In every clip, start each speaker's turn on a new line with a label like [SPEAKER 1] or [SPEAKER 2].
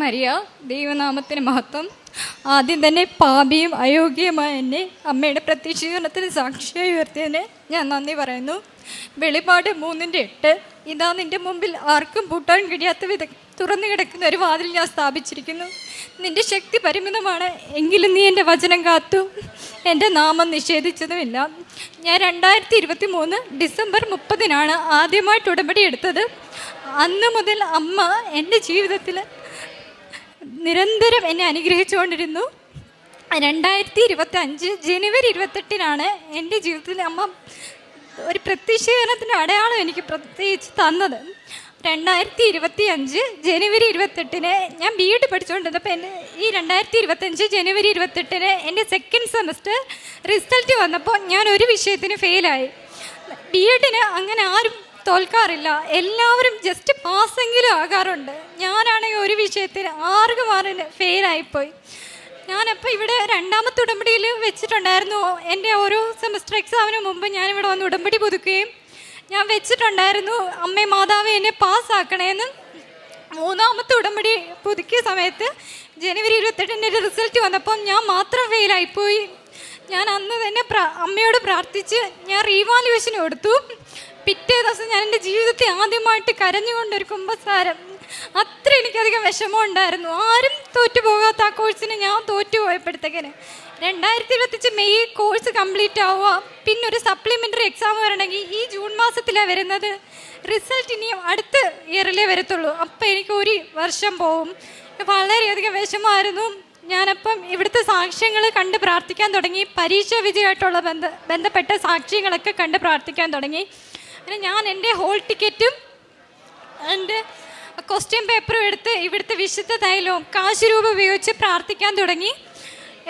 [SPEAKER 1] Maria. ദൈവനാമത്തിന് മഹത്വം. ആദ്യം തന്നെ പാപിയും അയോഗ്യമായ എന്നെ അമ്മയുടെ പ്രത്യക്ഷീകരണത്തിന് സാക്ഷിയായി ഉയർത്തിയതിനെ ഞാൻ നന്ദി പറയുന്നു. വെളിപാട് 3:8 ഇതാ നിന്റെ മുമ്പിൽ ആർക്കും പൂട്ടാൻ കഴിയാത്ത വിധം തുറന്നു കിടക്കുന്ന ഒരു വാതിൽ ഞാൻ സ്ഥാപിച്ചിരിക്കുന്നു. നിന്റെ ശക്തി പരിമിതമാണ്, എങ്കിലും നീ എൻ്റെ വചനം കാത്തു, എൻ്റെ നാമം നിഷേധിച്ചതുമില്ല. ഞാൻ 2023 ഡിസംബർ 30 ആദ്യമായിട്ട് ഉടമ്പടി എടുത്തത്. അന്ന് മുതൽ അമ്മ എൻ്റെ ജീവിതത്തിൽ നിരന്തരം എന്നെ അനുഗ്രഹിച്ചുകൊണ്ടിരുന്നു. 2025 ജനുവരി 28 എൻ്റെ ജീവിതത്തിൽ അമ്മ ഒരു പ്രത്യക്ഷീകരണത്തിൻ്റെ അടയാളം എനിക്ക് പ്രത്യേകിച്ച് തന്നത്. 2025 ജനുവരി 28 ഞാൻ BEd പഠിച്ചുകൊണ്ടിരുന്നപ്പോൾ ഈ 2025 ജനുവരി 28 എൻ്റെ സെക്കൻഡ് സെമസ്റ്റർ റിസൾട്ട് വന്നപ്പോൾ ഞാൻ ഒരു വിഷയത്തിന് ഫെയിലായി. BEdന് അങ്ങനെ ആരും തോൽക്കാറില്ല, എല്ലാവരും ജസ്റ്റ് പാസ്സെങ്കിലും ആകാറുണ്ട്. ഞാനാണെങ്കിൽ ഒരു വിഷയത്തിന് 6 മാർക്കിന് ഫെയിലായിപ്പോയി. ഞാനപ്പോൾ ഇവിടെ രണ്ടാമത്തെ ഉടമ്പടിയിൽ വെച്ചിട്ടുണ്ടായിരുന്നു. എൻ്റെ ഓരോ സെമസ്റ്റർ എക്സാമിന് മുമ്പ് ഞാനിവിടെ വന്ന് ഉടമ്പടി പുതുക്കുകയും ഞാൻ വെച്ചിട്ടുണ്ടായിരുന്നു, അമ്മേ മാതാവേ എന്നെ പാസ്സാക്കണേന്ന്. മൂന്നാമത്തെ ഉടമ്പടി പുതുക്കിയ സമയത്ത് ജനുവരി 28 റിസൾട്ട് വന്നപ്പം ഞാൻ മാത്രം ഫെയിലായിപ്പോയി. ഞാൻ അന്ന് തന്നെ അമ്മയോട് പ്രാർത്ഥിച്ച് ഞാൻ റീവാലുവേഷൻ കൊടുത്തു. പിറ്റേ ദിവസം ഞാൻ എൻ്റെ ജീവിതത്തിൽ ആദ്യമായിട്ട് കരഞ്ഞുകൊണ്ടൊരു കുമ്പസാരം. അത്ര എനിക്കധികം വിഷമം ഉണ്ടായിരുന്നു. ആരും തോറ്റുപോകാത്ത ആ കോഴ്സിന് ഞാൻ തോറ്റുപോയപ്പോഴത്തേക്കിന് 2025 മെയ് കോഴ്സ് കംപ്ലീറ്റ് ആവുക. പിന്നെ ഒരു സപ്ലിമെൻ്ററി എക്സാം വരണമെങ്കിൽ ഈ ജൂൺ മാസത്തിലാണ് വരുന്നത്. റിസൾട്ട് ഇനിയും അടുത്ത ഇയറിലേ വരത്തുള്ളൂ. അപ്പം എനിക്ക് 1 വർഷം പോവും. വളരെയധികം വിഷമമായിരുന്നു. ഞാനപ്പം ഇവിടുത്തെ സാക്ഷ്യങ്ങൾ കണ്ട് പ്രാർത്ഥിക്കാൻ തുടങ്ങി. പരീക്ഷാ വിജയമായിട്ടുള്ള ബന്ധപ്പെട്ട സാക്ഷ്യങ്ങളൊക്കെ കണ്ട് പ്രാർത്ഥിക്കാൻ തുടങ്ങി. അങ്ങനെ ഞാൻ എൻ്റെ ഹോൾ ടിക്കറ്റും എൻ്റെ ക്വസ്റ്റ്യൻ പേപ്പറും എടുത്ത് ഇവിടുത്തെ വിശുദ്ധ തൈലവും കാശ് രൂപ ഉപയോഗിച്ച് പ്രാർത്ഥിക്കാൻ തുടങ്ങി.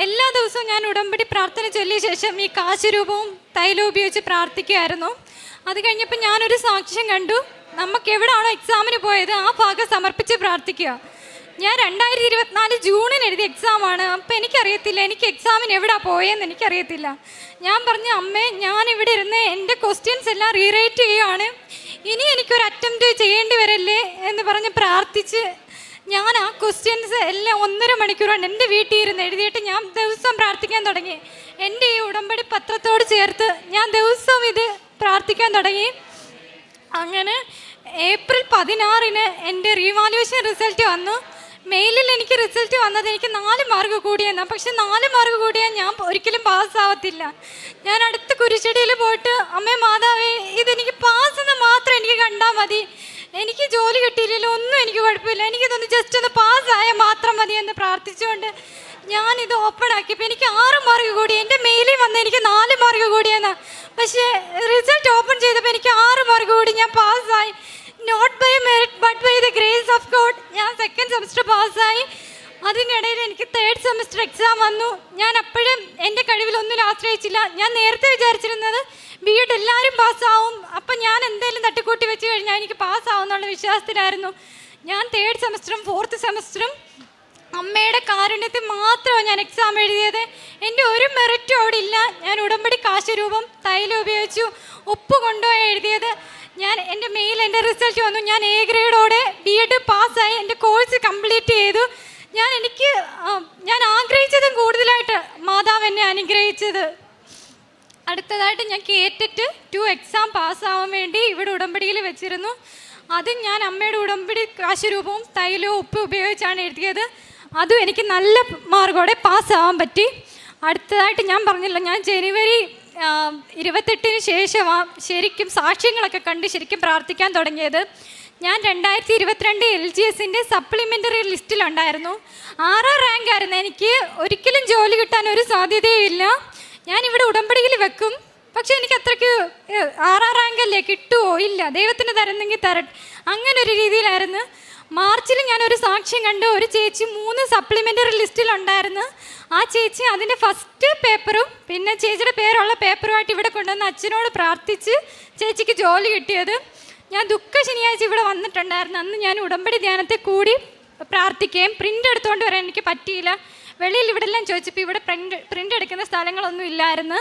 [SPEAKER 1] എല്ലാ ദിവസവും ഞാൻ ഉടമ്പടി പ്രാർത്ഥന ചൊല്ലിയ ശേഷം ഈ കാശ് രൂപവും തൈലവും ഉപയോഗിച്ച് പ്രാർത്ഥിക്കുമായിരുന്നു. അത് കഴിഞ്ഞപ്പോൾ ഞാനൊരു സാക്ഷ്യം കണ്ടു. നമുക്ക് എവിടെയാണോ എക്സാമിന് പോയത് ആ ഭാഗം സമർപ്പിച്ച് പ്രാർത്ഥിക്കുക. ഞാൻ 2024 ജൂണിന് എഴുതിയ എക്സാമാണ്. അപ്പം എനിക്കറിയത്തില്ല എനിക്ക് എക്സാമിന് എവിടെ പോയെന്ന് എനിക്കറിയത്തില്ല. ഞാൻ പറഞ്ഞു, അമ്മേ ഞാനിവിടെ ഇരുന്ന് എൻ്റെ ക്വസ്റ്റ്യൻസ് എല്ലാം റീറൈറ്റ് ചെയ്യുകയാണ്, ഇനി എനിക്കൊരു അറ്റംപ്റ്റ് ചെയ്യേണ്ടി വരല്ലേ എന്ന് പറഞ്ഞ് പ്രാർത്ഥിച്ച് ഞാൻ ആ ക്വസ്റ്റ്യൻസ് എല്ലാം 1.5 മണിക്കൂർ കൊണ്ട് എൻ്റെ വീട്ടിൽ ഇരുന്ന് എഴുതിയിട്ട് ഞാൻ ദിവസം പ്രാർത്ഥിക്കാൻ തുടങ്ങി. എൻ്റെ ഈ ഉടമ്പടി പത്രത്തോട് ചേർത്ത് ഞാൻ ദിവസവും ഇത് പ്രാർത്ഥിക്കാൻ തുടങ്ങി. അങ്ങനെ ഏപ്രിൽ 16 എൻ്റെ റീവാലുവേഷൻ റിസൾട്ട് വന്നു. മെയിലിൽ എനിക്ക് റിസൾട്ട് വന്നത് എനിക്ക് 4 മാർക്ക് കൂടിയെന്നാണ്. പക്ഷെ 4 മാർക്ക് കൂടിയാൽ ഞാൻ ഒരിക്കലും പാസ്സാവത്തില്ല. ഞാൻ അടുത്ത കുരിശടിയിൽ പോയിട്ട്, അമ്മേ മാതാവേ ഇതെനിക്ക് പാസ്സെന്ന് മാത്രം എനിക്ക് കണ്ടാൽ മതി, എനിക്ക് ജോലി കിട്ടിയില്ലല്ലോ ഒന്നും എനിക്ക് കുഴപ്പമില്ല, എനിക്കിതൊന്ന് ജസ്റ്റ് ഒന്ന് പാസ്സായാൽ മാത്രം മതി എന്ന് പ്രാർത്ഥിച്ചുകൊണ്ട് ഞാനിത് ഓപ്പൺ ആക്കിയപ്പോൾ എനിക്ക് 6 മാർക്ക് കൂടി. എൻ്റെ മെയിലിൽ വന്ന് എനിക്ക് 4 മാർക്ക് കൂടിയെന്നാണ്. പക്ഷേ റിസൾട്ട് ഓപ്പൺ ചെയ്തപ്പോൾ എനിക്ക് 6 മാർക്ക് കൂടി, ഞാൻ പാസ്സായി. Not by merit but by the grace of God. ഞാൻ സെക്കൻഡ് സെമസ്റ്റർ പാസ്സായി. അതിനിടയിൽ എനിക്ക് തേർഡ് സെമസ്റ്റർ എക്സാം വന്നു. ഞാൻ അപ്പോഴും എൻ്റെ കഴിവിലൊന്നും ആശ്രയിച്ചില്ല. ഞാൻ നേരത്തെ വിചാരിച്ചിരുന്നത് BEd എല്ലാവരും പാസ്സാവും, അപ്പം ഞാൻ എന്തെങ്കിലും തട്ടിക്കൂട്ടി വെച്ച് കഴിഞ്ഞാൽ എനിക്ക് പാസ്സാവും എന്നുള്ള വിശ്വാസത്തിലായിരുന്നു. ഞാൻ തേർഡ് സെമസ്റ്ററും ഫോർത്ത് സെമസ്റ്ററും അമ്മയുടെ കാരുണ്യത്തിൽ മാത്രമാണ് ഞാൻ എക്സാം എഴുതിയത്. എൻ്റെ ഒരു മെറിറ്റും അവിടെ ഇല്ല. ഞാൻ ഉടമ്പടി കാശരൂപം തൈലം ഉപയോഗിച്ചു ഉപ്പ് കൊണ്ടുപോയി എഴുതിയത്. എൻ്റെ മെയിൽ എൻ്റെ റിസൾട്ട് വന്നു. ഞാൻ A ഗ്രേഡോടെ BEd പാസ്സായി, എൻ്റെ കോഴ്സ് കംപ്ലീറ്റ് ചെയ്തു. ഞാൻ ആഗ്രഹിച്ചതും കൂടുതലായിട്ട് മാതാവ് എന്നെ അനുഗ്രഹിച്ചത്. അടുത്തതായിട്ട് ഞാൻ കേട്ടിട്ട് 2 എക്സാം പാസ്സാവാൻ വേണ്ടി ഇവിടെ ഉടമ്പടിയിൽ വെച്ചിരുന്നു. അതും ഞാൻ അമ്മയുടെ ഉടമ്പടി കാശരൂപവും തൈലവും ഉപ്പ് ഉപയോഗിച്ചാണ് എഴുതിയത്. അതും എനിക്ക് നല്ല മാർക്കോടെ പാസ്സാവാൻ പറ്റി. അടുത്തതായിട്ട് ഞാൻ പറഞ്ഞില്ല, ഞാൻ ജനുവരി 28 ശേഷമാണ് ശരിക്കും സാക്ഷ്യങ്ങളൊക്കെ കണ്ട് ശരിക്കും പ്രാർത്ഥിക്കാൻ തുടങ്ങിയത്. ഞാൻ 2022 LGSൻ്റെ സപ്ലിമെൻ്ററി ലിസ്റ്റിലുണ്ടായിരുന്നു. 6ാം റാങ്കായിരുന്നു. എനിക്ക് ഒരിക്കലും ജോലി കിട്ടാൻ ഒരു സാധ്യതയും ഇല്ല. ഞാനിവിടെ ഉടമ്പടിയിൽ വെക്കും, പക്ഷെ എനിക്ക് അത്രയ്ക്ക് 6ാം റാങ്കല്ലേ കിട്ടുമോ ഇല്ല, ദൈവത്തിന് തരുന്നെങ്കിൽ തരട്ടെ, അങ്ങനെ ഒരു രീതിയിലായിരുന്നു. മാർച്ചിൽ ഞാനൊരു സാക്ഷ്യം കണ്ടു. ഒരു ചേച്ചി 3 സപ്ലിമെൻ്ററി ലിസ്റ്റിലുണ്ടായിരുന്നു. ആ ചേച്ചി അതിൻ്റെ ഫസ്റ്റ് പേപ്പറും പിന്നെ ചേച്ചിയുടെ പേരുള്ള പേപ്പറുമായിട്ട് ഇവിടെ കൊണ്ടുവന്ന് അച്ഛനോട് പ്രാർത്ഥിച്ച് ചേച്ചിക്ക് ജോലി കിട്ടിയത്. ഞാൻ ശനിയാഴ്ച ഇവിടെ വന്നിട്ടുണ്ടായിരുന്നു. അന്ന് ഞാൻ ഉടമ്പടി ധ്യാനത്തെ കൂടി പ്രാർത്ഥിക്കുകയും പ്രിൻ്റ് എടുത്തുകൊണ്ട് വരാൻ എനിക്ക് പറ്റിയില്ല. വെളിയിൽ ഇവിടെ എല്ലാം ചോദിച്ചപ്പോൾ ഇവിടെ പ്രിൻ്റ് എടുക്കുന്ന സ്ഥലങ്ങളൊന്നും ഇല്ലായിരുന്നു.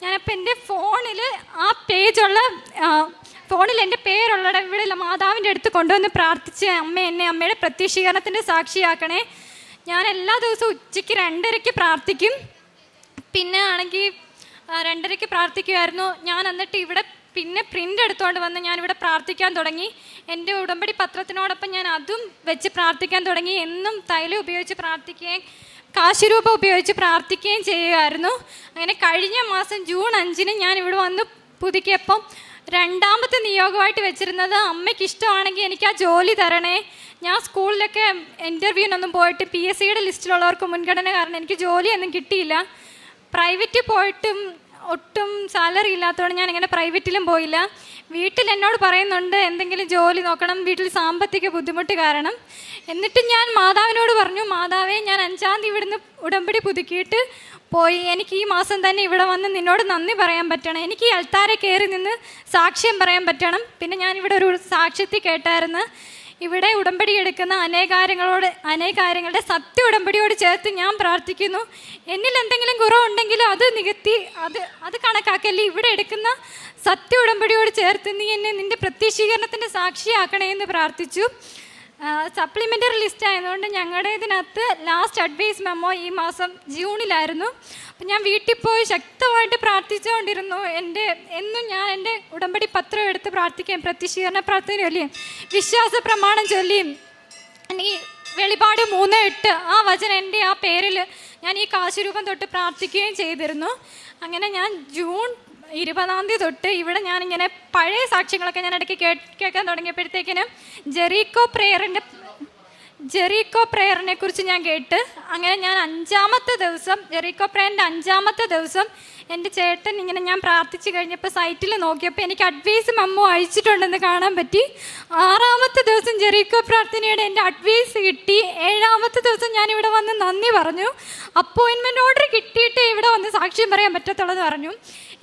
[SPEAKER 1] ഞാനപ്പോൾ എൻ്റെ ഫോണിൽ ആ പേജുള്ള ഫോണിൽ എൻ്റെ പേരുള്ള ഇവിടെയുള്ള മാതാവിൻ്റെ അടുത്ത് കൊണ്ടുവന്ന് പ്രാർത്ഥിച്ച് അമ്മയുടെ പ്രത്യക്ഷീകരണത്തിൻ്റെ സാക്ഷിയാക്കണേ. ഞാൻ എല്ലാ ദിവസവും ഉച്ചയ്ക്ക് 2:30 പ്രാർത്ഥിക്കും. പിന്നെ ആണെങ്കിൽ 2:30 പ്രാർത്ഥിക്കുമായിരുന്നു ഞാൻ. എന്നിട്ട് ഇവിടെ പിന്നെ പ്രിൻ്റ് എടുത്തുകൊണ്ട് വന്ന് ഞാനിവിടെ പ്രാർത്ഥിക്കാൻ തുടങ്ങി. എൻ്റെ ഉടമ്പടി പത്രത്തിനോടൊപ്പം ഞാൻ അതും വെച്ച് പ്രാർത്ഥിക്കാൻ തുടങ്ങി. എന്നും തൈലം ഉപയോഗിച്ച് പ്രാർത്ഥിക്കുകയും കാശുരൂപം ഉപയോഗിച്ച് പ്രാർത്ഥിക്കുകയും ചെയ്യുമായിരുന്നു. അങ്ങനെ കഴിഞ്ഞ മാസം ജൂൺ 5-ന് ഞാൻ ഇവിടെ വന്ന് പുതുക്കിയപ്പം രണ്ടാമത്തെ നിയോഗമായിട്ട് വെച്ചിരുന്നത്, അമ്മയ്ക്ക് ഇഷ്ടമാണെങ്കിൽ എനിക്ക് ആ ജോലി തരണേ. ഞാൻ സ്കൂളിലൊക്കെ ഇൻ്റർവ്യൂവിനൊന്നും പോയിട്ട് PSCയുടെ ലിസ്റ്റിലുള്ളവർക്ക് മുൻഗണന കാരണം എനിക്ക് ജോലിയൊന്നും കിട്ടിയില്ല. പ്രൈവറ്റിൽ പോയിട്ടും ഒട്ടും സാലറി ഇല്ലാത്തതുകൊണ്ട് ഞാൻ ഇങ്ങനെ പ്രൈവറ്റിലും പോയില്ല. വീട്ടിൽ എന്നോട് പറയുന്നുണ്ട് എന്തെങ്കിലും ജോലി നോക്കണം, വീട്ടിൽ സാമ്പത്തിക ബുദ്ധിമുട്ട് കാരണം. എന്നിട്ട് ഞാൻ മാതാവിനോട് പറഞ്ഞു, മാതാവേ ഞാൻ 5-ാം തീയതി ഇവിടുന്ന് ഉടമ്പടി പുതുക്കിയിട്ട് പോയി. എനിക്ക് ഈ മാസം തന്നെ ഇവിടെ വന്ന് നിന്നോട് നന്ദി പറയാൻ പറ്റണം. എനിക്ക് ഈ അൾത്താരെ കയറി നിന്ന് സാക്ഷ്യം പറയാൻ പറ്റണം. പിന്നെ ഞാനിവിടെ ഒരു സാക്ഷ്യത്തിൽ കേട്ടായിരുന്നു, ഇവിടെ ഉടമ്പടി എടുക്കുന്ന അനേകാര്യങ്ങളുടെ സത്യ ഉടമ്പടിയോട് ചേർത്ത് ഞാൻ പ്രാർത്ഥിക്കുന്നു. എന്നിൽ എന്തെങ്കിലും കുറവുണ്ടെങ്കിലും അത് നികത്തി അത് കണക്കാക്കല്ലേ. ഇവിടെ എടുക്കുന്ന സത്യ ഉടമ്പടിയോട് ചേർത്ത് നീ എന്നെ നിൻ്റെ പ്രത്യക്ഷീകരണത്തിൻ്റെ സാക്ഷിയാക്കണേ എന്ന് പ്രാർത്ഥിച്ചു. സപ്ലിമെൻ്ററി ലിസ്റ്റ് ആയതുകൊണ്ട് ഞങ്ങളുടെ ഇതിനകത്ത് ലാസ്റ്റ് അഡ്വൈസ് മെമ്മോ ഈ മാസം ജൂണിലായിരുന്നു. അപ്പം ഞാൻ വീട്ടിൽ പോയി ശക്തമായിട്ട് പ്രാർത്ഥിച്ചുകൊണ്ടിരുന്നു. എന്നും ഞാൻ എൻ്റെ ഉടമ്പടി പത്രം എടുത്ത് പ്രാർത്ഥിക്കുകയും പ്രത്യക്ഷീകരണ പ്രാർത്ഥന ചൊല്ലിയും വിശ്വാസ പ്രമാണം ചൊല്ലിയും ഈ വെളിപാട് 3:8 ആ വചനം എൻ്റെ ആ പേരിൽ ഞാൻ ഈ കാശുരൂപം തൊട്ട് പ്രാർത്ഥിക്കുകയും ചെയ്തിരുന്നു. അങ്ങനെ ഞാൻ ജൂൺ 20-ാം തീയതി തൊട്ട് ഇവിടെ ഞാനിങ്ങനെ പഴയ സാക്ഷ്യങ്ങളൊക്കെ ഞാൻ ഇടയ്ക്ക് കേൾക്കാൻ തുടങ്ങിയപ്പോഴത്തേക്കിനും ജെറീക്കോ പ്രെയറിനെ കുറിച്ച് ഞാൻ കേട്ട്, അങ്ങനെ ഞാൻ 5-ാമത്തെ ദിവസം ജെറീക്കോ പ്രെയറിൻ്റെ 5-ാമത്തെ ദിവസം എൻ്റെ ചേട്ടൻ ഇങ്ങനെ ഞാൻ പ്രാർത്ഥിച്ചു കഴിഞ്ഞപ്പോൾ സൈറ്റിൽ നോക്കിയപ്പോൾ എനിക്ക് അഡ്വൈസ് മെമ്മോ അയച്ചിട്ടുണ്ടെന്ന് കാണാൻ പറ്റി. 6-ാമത്തെ ദിവസം ജെറീക്കോ പ്രാർത്ഥനയുടെ എൻ്റെ അഡ്വൈസ് കിട്ടി. 7-ാമത്തെ ദിവസം ഞാനിവിടെ വന്ന് നന്ദി പറഞ്ഞു. അപ്പോയിൻമെൻറ്റ് ഓർഡർ കിട്ടിയിട്ടേ ഇവിടെ വന്ന് സാക്ഷ്യം പറയാൻ പറ്റത്തുള്ളൂ എന്ന് പറഞ്ഞു.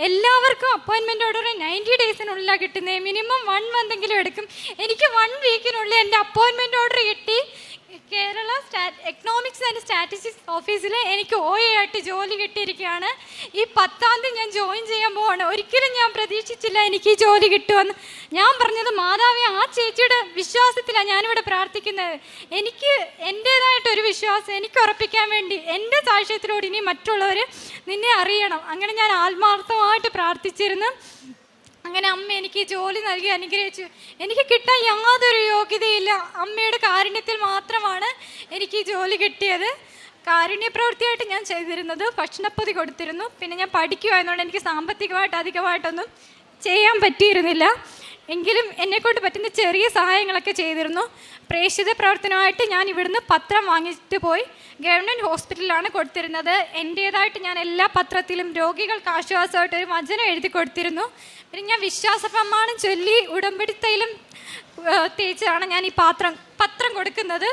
[SPEAKER 1] എല്ലാവർക്കും അപ്പോയിൻമെൻറ്റ് ഓർഡർ 90 ഡേയ്സിനുള്ളിലാണ് കിട്ടുന്നത്. മിനിമം 1 മന്തെങ്കിലും എടുക്കും. എനിക്ക് 1 വീക്കിനുള്ളിൽ എൻ്റെ അപ്പോയിൻമെൻറ്റ് ഓർഡർ കിട്ടി. കേരള എക്കണോമിക്സ് ആൻഡ് സ്റ്റാറ്റിസ്റ്റിക്സ് ഓഫീസിൽ എനിക്ക് OA ആയിട്ട് ജോലി കിട്ടിയിരിക്കുകയാണ്. ഈ 10-ാം തീയതി ഞാൻ ജോയിൻ ചെയ്യാൻ പോവാണ്. ഒരിക്കലും ഞാൻ പ്രതീക്ഷിച്ചില്ല എനിക്ക് ഈ ജോലി കിട്ടുമെന്ന്. ഞാൻ പറഞ്ഞത്, മാതാവേ ആ ചേച്ചിയുടെ വിശ്വാസത്തിലാണ് ഞാനിവിടെ പ്രാർത്ഥിക്കുന്നത്. എനിക്ക് എൻ്റേതായിട്ടൊരു വിശ്വാസം എനിക്ക് ഉറപ്പിക്കാൻ വേണ്ടി എൻ്റെ സാക്ഷ്യത്തിലൂടെ ഇനി മറ്റുള്ളവർ നിന്നെ അറിയണം. അങ്ങനെ ഞാൻ ആത്മാർത്ഥമായിട്ട് പ്രാർത്ഥിച്ചിരുന്നു. അങ്ങനെ അമ്മ എനിക്ക് ജോലി നൽകി അനുഗ്രഹിച്ചു. എനിക്ക് കിട്ടാൻ യാതൊരു യോഗ്യതയില്ല. അമ്മയുടെ കാരുണ്യത്തിൽ മാത്രമാണ് എനിക്ക് ഈ ജോലി കിട്ടിയത്. കാരുണ്യ പ്രവൃത്തിയായിട്ട് ഞാൻ ചെയ്തിരുന്നത് ഭക്ഷണപ്പൊതി കൊടുത്തിരുന്നു. പിന്നെ ഞാൻ പഠിക്കുമായതുകൊണ്ട് എനിക്ക് സാമ്പത്തികമായിട്ട് അധികമായിട്ടൊന്നും ചെയ്യാൻ പറ്റിയിരുന്നില്ല. എങ്കിലും എന്നെക്കൊണ്ട് പറ്റുന്ന ചെറിയ സഹായങ്ങളൊക്കെ ചെയ്തിരുന്നു. പ്രേക്ഷിത പ്രവർത്തനമായിട്ട് ഞാൻ ഇവിടുന്ന് പത്രം വാങ്ങിയിട്ട് പോയി ഗവൺമെൻറ് ഹോസ്പിറ്റലിലാണ് കൊടുത്തിരുന്നത്. എൻ്റേതായിട്ട് ഞാൻ എല്ലാ പത്രത്തിലും രോഗികൾക്ക് ആശ്വാസമായിട്ട് ഒരു വചനം എഴുതി കൊടുത്തിരുന്നു. പിന്നെ ഞാൻ വിശ്വാസ പ്രമാണം ചൊല്ലി ഉടമ്പടി തൈലം തേച്ചാണ് ഞാൻ ഈ പത്രം കൊടുക്കുന്നത്.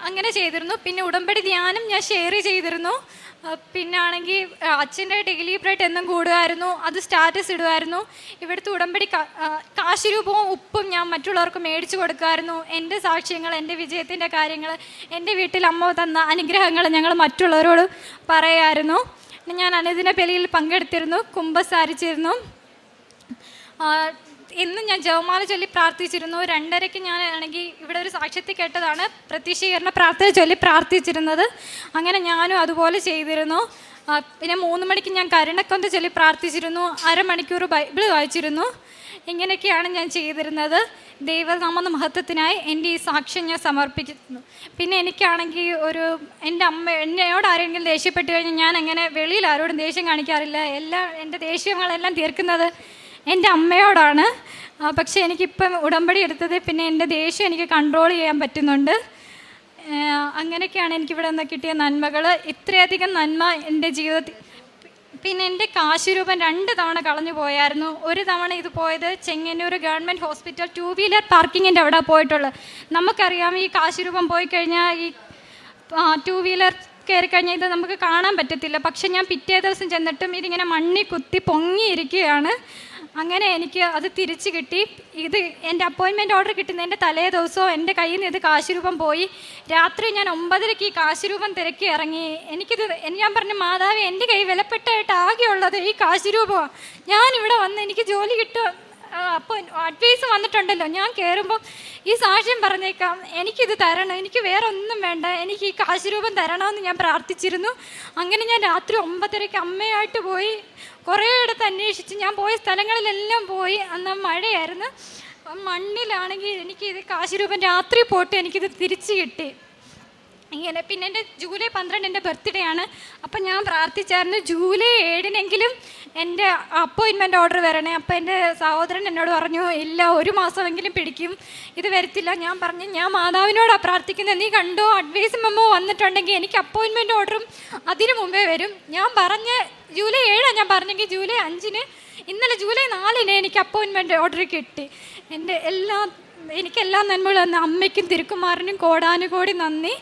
[SPEAKER 1] അങ്ങനെ ചെയ്തിരുന്നു. പിന്നെ ഉടമ്പടി ധ്യാനം ഞാൻ ഷെയർ ചെയ്തിരുന്നു. പിന്നെ ആണെങ്കിൽ അച്ഛൻ്റെ ഡെയിലി ബ്രെഡ് എന്നും കൂടുമായിരുന്നു, അത് സ്റ്റാറ്റസ് ഇടുമായിരുന്നു. ഇവിടുത്തെ ഉടമ്പടി കാശുരൂപവും ഉപ്പും ഞാൻ മറ്റുള്ളവർക്ക് മേടിച്ചു കൊടുക്കുമായിരുന്നു. എൻ്റെ സാക്ഷ്യങ്ങൾ, എൻ്റെ വിജയത്തിൻ്റെ കാര്യങ്ങൾ, എൻ്റെ വീട്ടിൽ അമ്മ തന്ന അനുഗ്രഹങ്ങൾ ഞങ്ങൾ മറ്റുള്ളവരോട് പറയായിരുന്നു. ഞാൻ അനുദിന ബലിയിൽ പങ്കെടുത്തിരുന്നു, കുമ്പസാരിച്ചിരുന്നു. എന്നും ഞാൻ ജപമാല ചൊല്ലി പ്രാർത്ഥിച്ചിരുന്നു. 2:30 ഞാൻ ആണെങ്കിൽ ഇവിടെ ഒരു സാക്ഷ്യത്തിൽ കേട്ടതാണ് പ്രത്യക്ഷീകരണ പ്രാർത്ഥന ചൊല്ലി പ്രാർത്ഥിച്ചിരുന്നത്. അങ്ങനെ ഞാനും അതുപോലെ ചെയ്തിരുന്നു. പിന്നെ 3 മണിക്ക് ഞാൻ കരുണക്കൊന്ത ചൊല്ലി പ്രാർത്ഥിച്ചിരുന്നു. 1/2 മണിക്കൂർ ബൈബിൾ വായിച്ചിരുന്നു. ഇങ്ങനെയൊക്കെയാണ് ഞാൻ ചെയ്തിരുന്നത്. ദൈവനാമ മഹത്വത്തിനായി എൻ്റെ ഈ സാക്ഷ്യം ഞാൻ സമർപ്പിക്കുന്നു. പിന്നെ എനിക്കാണെങ്കിൽ എന്നോട് ആരെങ്കിലും ദേഷ്യപ്പെട്ട് കഴിഞ്ഞാൽ ഞാൻ അങ്ങനെ വെളിയിൽ ആരോടും ദേഷ്യം കാണിക്കാറില്ല. എൻ്റെ ദേഷ്യങ്ങളെല്ലാം തീർക്കുന്നത് എൻ്റെ അമ്മയോടാണ്. പക്ഷേ എനിക്കിപ്പം ഉടമ്പടി എടുത്തത് പിന്നെ എൻ്റെ ദേഷ്യം എനിക്ക് കൺട്രോൾ ചെയ്യാൻ പറ്റുന്നുണ്ട്. അങ്ങനെയൊക്കെയാണ് എനിക്കിവിടെ നിന്ന് കിട്ടിയ നന്മകൾ. ഇത്രയധികം നന്മ എൻ്റെ ജീവിതത്തിൽ. പിന്നെ എൻ്റെ കാശുരൂപം 2 തവണ കളഞ്ഞു പോയായിരുന്നു. ഒരു തവണ ഇത് പോയത് ചെങ്ങന്നൂർ ഗവൺമെൻറ് ഹോസ്പിറ്റൽ 2 വീലർ പാർക്കിങ്ങിൻ്റെ അവിടെ പോയിട്ടുള്ളത്. നമുക്കറിയാം ഈ കാശുരൂപം പോയി കഴിഞ്ഞാൽ ഈ 2 വീലർ കയറി കഴിഞ്ഞാൽ ഇത് നമുക്ക് കാണാൻ പറ്റത്തില്ല. പക്ഷെ ഞാൻ പിറ്റേ ദിവസം ചെന്നിട്ടും ഇതിങ്ങനെ മണ്ണി കുത്തി പൊങ്ങിയിരിക്കുകയാണ്. അങ്ങനെ എനിക്ക് അത് തിരിച്ച് കിട്ടി. ഇത് എൻ്റെ അപ്പോയിൻമെൻറ്റ് ഓർഡർ കിട്ടുന്നതിൻ്റെ തലേ ദിവസവും എൻ്റെ കയ്യിൽ നിന്ന് ഇത് കാശ് രൂപം പോയി. രാത്രി ഞാൻ 9:30 ഈ കാശ് രൂപം തിരക്കി ഇറങ്ങി. ഞാൻ പറഞ്ഞു, മാതാവേ, എൻ്റെ കൈ വിലപ്പെട്ടായിട്ട് ആകെയുള്ളത് ഈ കാശ് രൂപമാണ്. ഞാനിവിടെ വന്ന് എനിക്ക് ജോലി കിട്ടുക, അപ്പോൾ അഡ്വൈസ് വന്നിട്ടുണ്ടല്ലോ, ഞാൻ കയറുമ്പം ഈ സാക്ഷ്യം പറഞ്ഞേക്കാം, എനിക്കിത് തരണം, എനിക്ക് വേറെ ഒന്നും വേണ്ട, എനിക്ക് ഈ കാശ് രൂപം തരണമെന്ന് ഞാൻ പ്രാർത്ഥിച്ചിരുന്നു. അങ്ങനെ ഞാൻ രാത്രി 9:30 അമ്മയായിട്ട് പോയി കുറേ ഇടത്ത് അന്വേഷിച്ച്, ഞാൻ പോയ സ്ഥലങ്ങളിലെല്ലാം പോയി. അന്ന് മഴയായിരുന്നു. മണ്ണിലാണെങ്കിൽ എനിക്കിത് കാശ് രൂപം രാത്രി പോയിട്ട് എനിക്കിത് തിരിച്ച് കിട്ടി. ഇങ്ങനെ പിന്നെ എൻ്റെ ജൂലൈ 12 എൻ്റെ ബർത്ത്ഡേ ആണ്. അപ്പം ഞാൻ പ്രാർത്ഥിച്ചായിരുന്നു ജൂലൈ 7 എൻ്റെ അപ്പോയിൻമെൻറ്റ് ഓർഡർ വരണേ. അപ്പം എൻ്റെ സഹോദരൻ എന്നോട് പറഞ്ഞു, ഇല്ല, 1 മാസമെങ്കിലും പിടിക്കും, ഇത് വരത്തില്ല. ഞാൻ പറഞ്ഞു, ഞാൻ മാതാവിനോടാണ് പ്രാർത്ഥിക്കുന്നത്, നീ കണ്ടോ, അഡ്വൈസ് മെമ്മോ വന്നിട്ടുണ്ടെങ്കിൽ എനിക്ക് അപ്പോയിൻമെൻറ്റ് ഓർഡറും അതിന് മുമ്പേ വരും. ഞാൻ പറഞ്ഞ ജൂലൈ 7 ഞാൻ പറഞ്ഞെങ്കിൽ ജൂലൈ 5 ഇന്നലെ ജൂലൈ 4 എനിക്ക് അപ്പോയിൻമെൻറ്റ് ഓർഡർ കിട്ടി. എനിക്കെല്ലാം നന്മകളും അമ്മയ്ക്കും തിരുക്കുമാരനും കോടാനുകോടി നന്ദി.